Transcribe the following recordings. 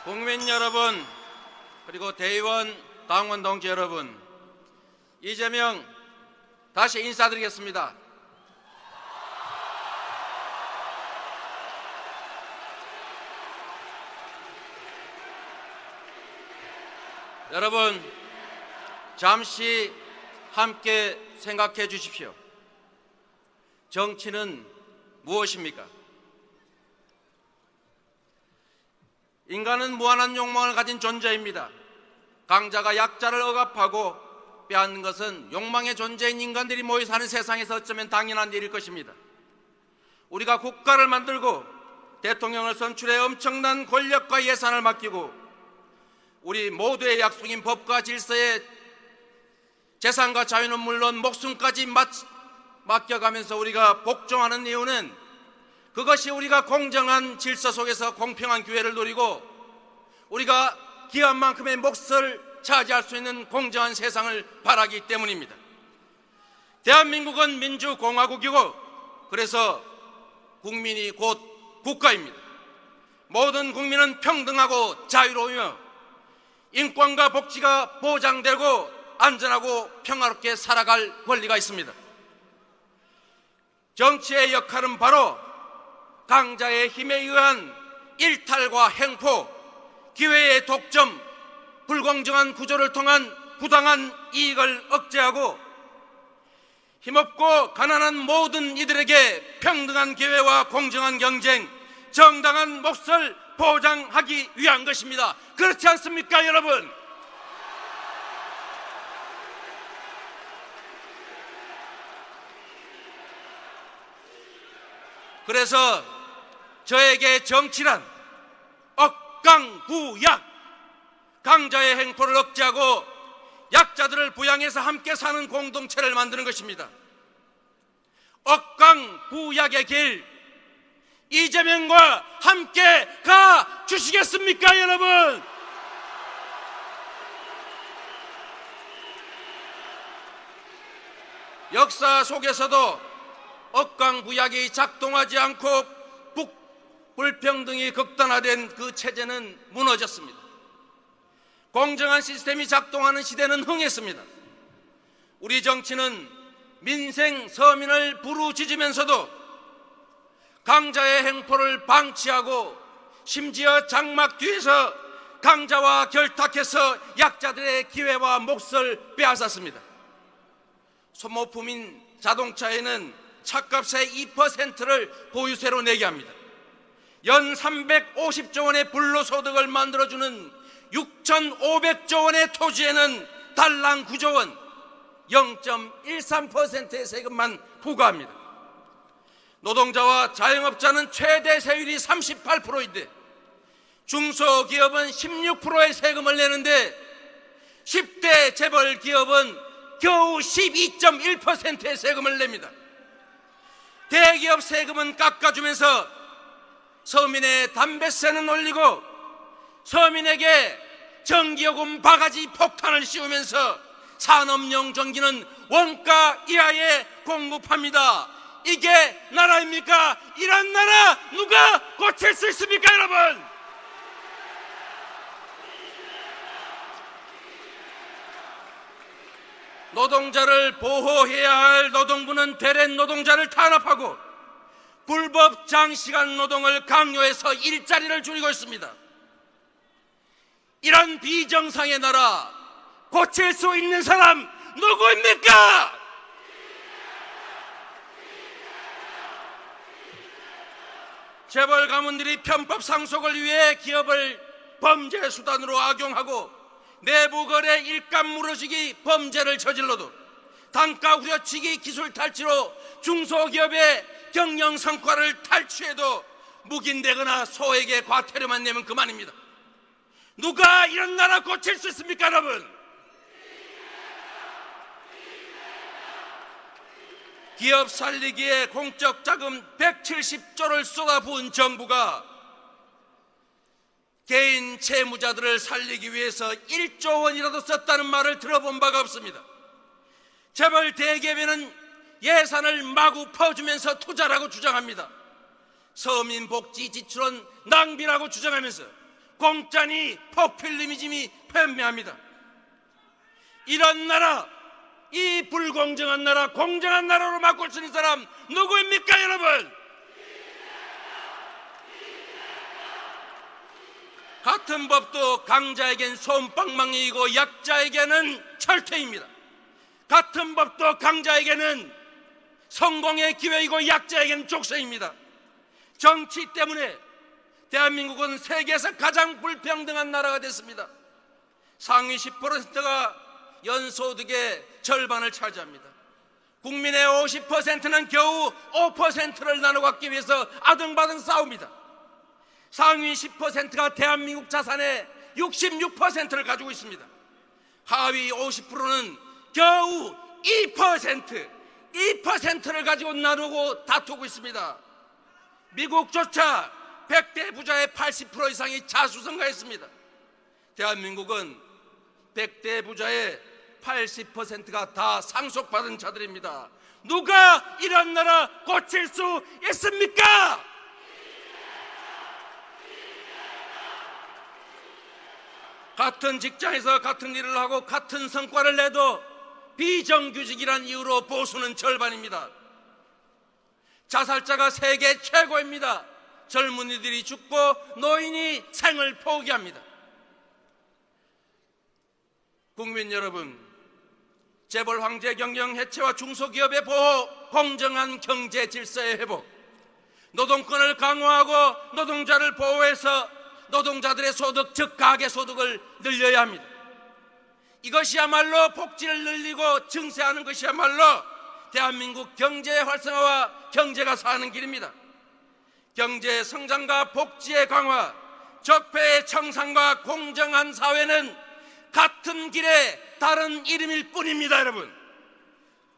국민 여러분, 그리고 대의원, 당원 동지 여러분, 이재명 다시 인사드리겠습니다. 여러분, 잠시 함께 생각해 주십시오. 정치는 무엇입니까? 인간은 무한한 욕망을 가진 존재입니다. 강자가 약자를 억압하고 빼앗는 것은 욕망의 존재인 인간들이 모여 사는 세상에서 어쩌면 당연한 일일 것입니다. 우리가 국가를 만들고 대통령을 선출해 엄청난 권력과 예산을 맡기고 우리 모두의 약속인 법과 질서에 재산과 자유는 물론 목숨까지 맡겨가면서 우리가 복종하는 이유는 그것이 우리가 공정한 질서 속에서 공평한 기회를 누리고 우리가 기한 만큼의 몫을 차지할 수 있는 공정한 세상을 바라기 때문입니다. 대한민국은 민주공화국이고 그래서 국민이 곧 국가입니다. 모든 국민은 평등하고 자유로우며 인권과 복지가 보장되고 안전하고 평화롭게 살아갈 권리가 있습니다. 정치의 역할은 바로 강자의 힘에 의한 일탈과 횡포, 기회의 독점, 불공정한 구조를 통한 부당한 이익을 억제하고 힘없고 가난한 모든 이들에게 평등한 기회와 공정한 경쟁, 정당한 몫을 보장하기 위한 것입니다. 그렇지 않습니까, 여러분? 그래서 저에게 정치란 억강부약, 강자의 횡포를 억제하고 약자들을 부양해서 함께 사는 공동체를 만드는 것입니다. 억강부약의 길, 이재명과 함께 가 주시겠습니까, 여러분? 역사 속에서도 억강부약이 작동하지 않고 불평등이 극단화된 그 체제는 무너졌습니다. 공정한 시스템이 작동하는 시대는 흥했습니다. 우리 정치는 민생 서민을 부르짖으면서도 강자의 횡포를 방치하고 심지어 장막 뒤에서 강자와 결탁해서 약자들의 기회와 몫을 빼앗았습니다. 소모품인 자동차에는 차값의 2%를 보유세로 내게 합니다. 연 350조 원의 불로소득을 만들어주는 6,500조 원의 토지에는 달랑 9조 원, 0.13%의 세금만 부과합니다. 노동자와 자영업자는 최대 세율이 38%인데 중소기업은 16%의 세금을 내는데 10대 재벌 기업은 겨우 12.1%의 세금을 냅니다. 대기업 세금은 깎아주면서 서민의 담배세는 올리고 서민에게 전기요금 바가지 폭탄을 씌우면서 산업용 전기는 원가 이하에 공급합니다. 이게 나라입니까? 이런 나라 누가 고칠 수 있습니까, 여러분? 노동자를 보호해야 할 노동부는 대랜 노동자를 탄압하고 불법 장시간 노동을 강요해서 일자리를 줄이고 있습니다. 이런 비정상의 나라 고칠 수 있는 사람 누구입니까? 재벌 가문들이 편법 상속을 위해 기업을 범죄 수단으로 악용하고 내부 거래 일감 무너지기 범죄를 저질러도 단가 후려치기 기술 탈취로 중소기업의 경영 성과를 탈취해도 묵인되거나 소액의 과태료만 내면 그만입니다. 누가 이런 나라 고칠 수 있습니까, 여러분? 기업 살리기에 공적 자금 170조를 쏟아부은 정부가 개인 채무자들을 살리기 위해서 1조 원이라도 썼다는 말을 들어본 바가 없습니다. 재벌 대기업에는 예산을 마구 퍼주면서 투자라고 주장합니다. 서민 복지 지출은 낭비라고 주장하면서 공짜니 포퓰리즘이 편미합니다. 이런 나라, 이 불공정한 나라 공정한 나라로 바꿀 수 있는 사람 누구입니까 여러분? 같은 법도 강자에겐 솜방망이이고 약자에게는 철퇴입니다. 같은 법도 강자에게는 성공의 기회이고 약자에게는 족쇄입니다. 정치 때문에 대한민국은 세계에서 가장 불평등한 나라가 됐습니다. 상위 10%가 연소득의 절반을 차지합니다. 국민의 50%는 겨우 5%를 나눠 갖기 위해서 아등바등 싸웁니다. 상위 10%가 대한민국 자산의 66%를 가지고 있습니다. 하위 50%는 겨우 2%를 가지고 나누고 다투고 있습니다. 미국조차 100대 부자의 80% 이상이 자수성가했습니다. 대한민국은 100대 부자의 80%가 다 상속받은 자들입니다. 누가 이런 나라 고칠 수 있습니까? 같은 직장에서 같은 일을 하고 같은 성과를 내도 비정규직이란 이유로 보수는 절반입니다. 자살자가 세계 최고입니다. 젊은이들이 죽고 노인이 생을 포기합니다. 국민 여러분, 재벌 황제 경영 해체와 중소기업의 보호, 공정한 경제 질서의 회복, 노동권을 강화하고 노동자를 보호해서 노동자들의 소득, 즉 가계소득을 늘려야 합니다. 이것이야말로 복지를 늘리고 증세하는 것이야말로 대한민국 경제 활성화와 경제가 사는 길입니다. 경제 성장과 복지의 강화, 적폐의 청산과 공정한 사회는 같은 길의 다른 이름일 뿐입니다. 여러분,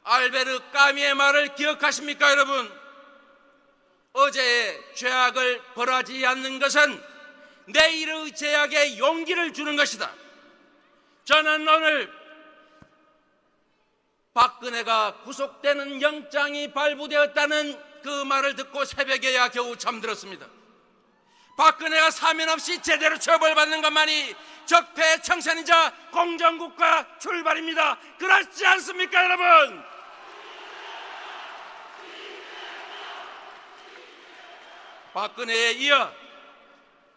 알베르 까미의 말을 기억하십니까? 여러분, 어제의 죄악을 벌하지 않는 것은 내일의 죄악에 용기를 주는 것이다. 저는 오늘 박근혜가 구속되는 영장이 발부되었다는 그 말을 듣고 새벽에야 겨우 잠들었습니다. 박근혜가 사면 없이 제대로 처벌받는 것만이 적폐 청산이자 공정국가 출발입니다. 그렇지 않습니까 여러분? 박근혜에 이어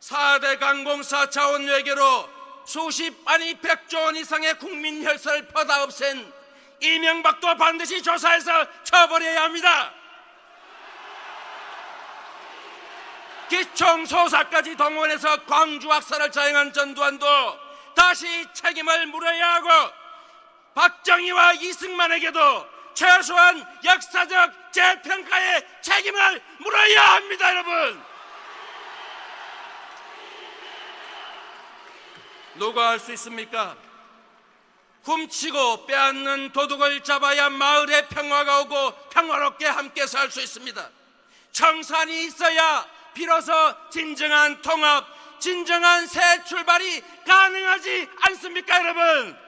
4대 강공 4차원 외교로 수십 아니 100조 원 이상의 국민 혈세를 퍼다 없앤 이명박도 반드시 조사해서 처벌해야 합니다. 기총소사까지 동원해서 광주 학살을 자행한 전두환도 다시 책임을 물어야 하고 박정희와 이승만에게도 최소한 역사적 재평가의 책임을 물어야 합니다. 여러분, 누가 할 수 있습니까? 훔치고 빼앗는 도둑을 잡아야 마을에 평화가 오고 평화롭게 함께 살 수 있습니다. 청산이 있어야 비로소 진정한 통합, 진정한 새 출발이 가능하지 않습니까 여러분?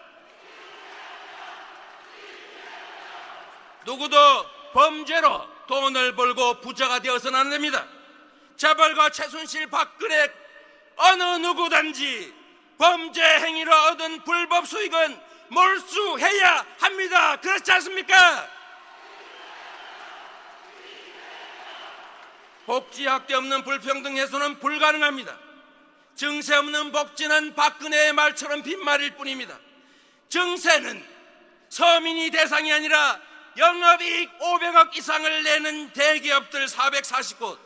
누구도 범죄로 돈을 벌고 부자가 되어서는 안 됩니다. 재벌과 최순실, 박근혜 어느 누구든지 범죄 행위로 얻은 불법 수익은 몰수해야 합니다. 그렇지 않습니까? 복지 확대 없는 불평등 해소는 불가능합니다. 증세 없는 복지는 박근혜의 말처럼 빈말일 뿐입니다. 증세는 서민이 대상이 아니라 영업이익 500억 이상을 내는 대기업들 440곳,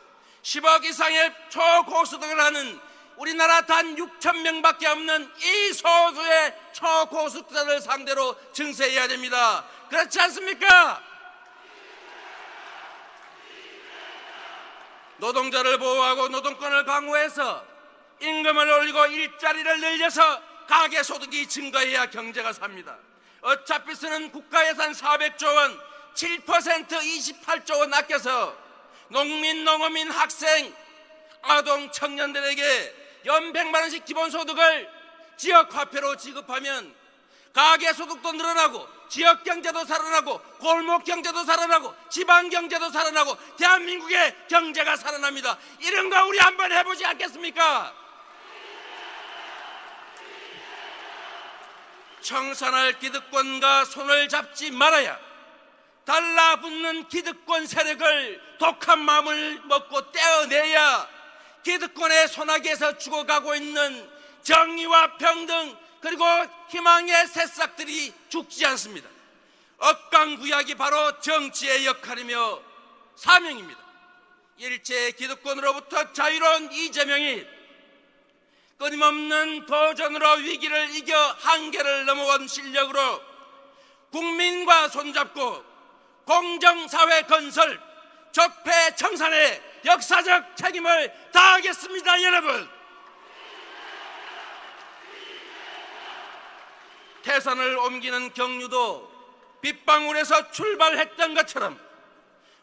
10억 이상의 초고소득을 하는 우리나라 단 6천 명밖에 없는 이 소수의 초고소득자를 상대로 증세해야 됩니다. 그렇지 않습니까? 노동자를 보호하고 노동권을 강화해서 임금을 올리고 일자리를 늘려서 가계소득이 증가해야 경제가 삽니다. 어차피 쓰는 국가예산 400조 원, 7% 28조 원 아껴서 농민, 농어민, 학생, 아동, 청년들에게 연 100만 원씩 기본소득을 지역화폐로 지급하면 가계소득도 늘어나고 지역경제도 살아나고 골목경제도 살아나고 지방경제도 살아나고 대한민국의 경제가 살아납니다. 이런 거 우리 한번 해보지 않겠습니까? 청산할 기득권과 손을 잡지 말아야 달라붙는 기득권 세력을 독한 마음을 먹고 떼어내야 기득권의 소나기에서 죽어가고 있는 정의와 평등 그리고 희망의 새싹들이 죽지 않습니다. 억강구약이 바로 정치의 역할이며 사명입니다. 일제의 기득권으로부터 자유로운 이재명이 끊임없는 도전으로 위기를 이겨 한계를 넘어온 실력으로 국민과 손잡고 공정사회 건설, 적폐 청산의 역사적 책임을 다하겠습니다. 여러분, 태산을 옮기는 경류도 빗방울에서 출발했던 것처럼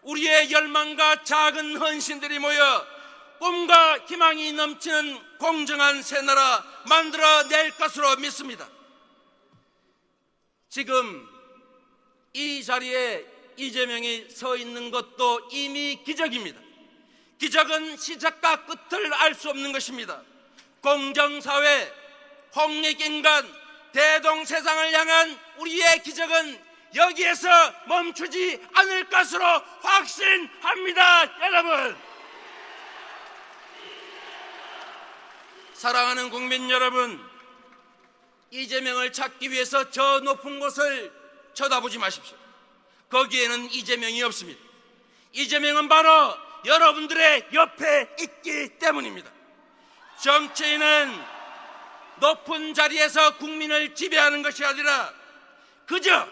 우리의 열망과 작은 헌신들이 모여 꿈과 희망이 넘치는 공정한 새나라 만들어낼 것으로 믿습니다. 지금 이 자리에 이재명이 서 있는 것도 이미 기적입니다. 기적은 시작과 끝을 알 수 없는 것입니다. 공정사회, 홍익인간, 대동세상을 향한 우리의 기적은 여기에서 멈추지 않을 것으로 확신합니다. 여러분, 사랑하는 국민 여러분, 이재명을 찾기 위해서 저 높은 곳을 쳐다보지 마십시오. 거기에는 이재명이 없습니다. 이재명은 바로 여러분들의 옆에 있기 때문입니다. 정치인은 높은 자리에서 국민을 지배하는 것이 아니라 그저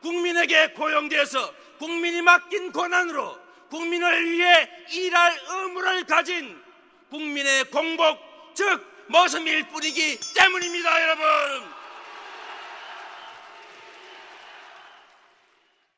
국민에게 고용되어서 국민이 맡긴 권한으로 국민을 위해 일할 의무를 가진 국민의 공복, 즉 모습일 뿐이기 때문입니다. 여러분,